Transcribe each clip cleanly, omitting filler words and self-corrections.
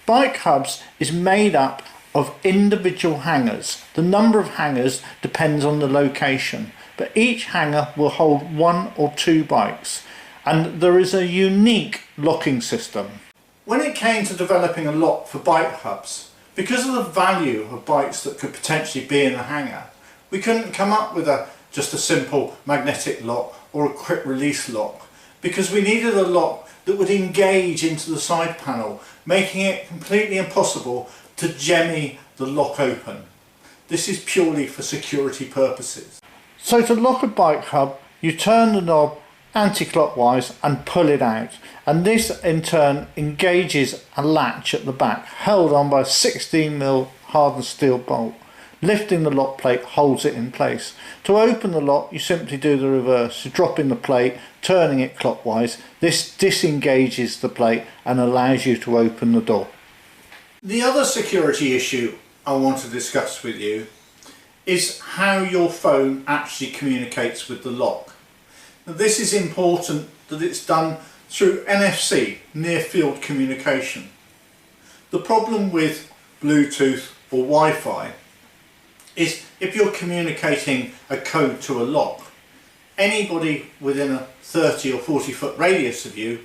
Bike hubs is made up of individual hangers. The number of hangers depends on the location, but each hanger will hold 1 or 2 bikes, and there is a unique locking system. When it came to developing a lock for bike hubs, because of the value of bikes that could potentially be in a hanger, we couldn't come up with just a simple magnetic lock or a quick release lock, because we needed a lock that would engage into the side panel, making it completely impossible to jemmy the lock open. This is purely for security purposes. So to lock a bike hub, you turn the knob anti-clockwise and pull it out, and this in turn engages a latch at the back held on by a 16mm hardened steel bolt. Lifting the lock plate holds it in place. To open the lock, you simply do the reverse. You drop in the plate, turning it clockwise. This disengages the plate and allows you to open the door. The other security issue I want to discuss with you is how your phone actually communicates with the lock. Now, this is important that it's done through NFC, near field communication. The problem with Bluetooth or Wi-Fi is if you're communicating a code to a lock, anybody within a 30 or 40 foot radius of you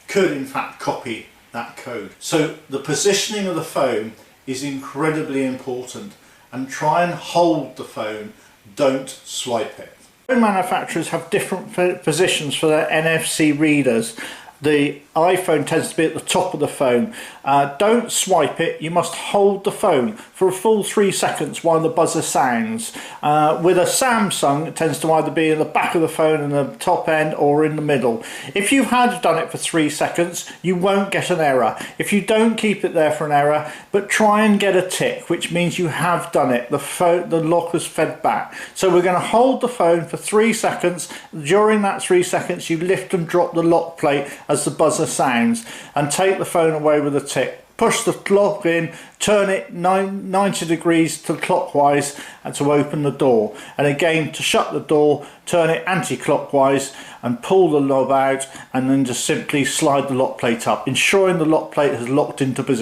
could in fact copy that code. So the positioning of the phone is incredibly important, and try and hold the phone, don't swipe it. Phone manufacturers have different positions for their NFC readers. The iPhone tends to be at the top of the phone. Don't swipe it, you must hold the phone for a full 3 seconds while the buzzer sounds. With a Samsung, it tends to either be in the back of the phone in the top end or in the middle. If you had done it for 3 seconds, you won't get an error. If you don't keep it there for an error, but try and get a tick, which means you have done it. The lock has fed back. So we're going to hold the phone for 3 seconds. During that 3 seconds, you lift and drop the lock plate as the buzzer sounds, and take the phone away with a tick. Push the lock in, turn it 90 degrees to clockwise and to open the door, and again to shut the door, turn it anti-clockwise and pull the knob out, and then just simply slide the lock plate up, ensuring the lock plate has locked into position.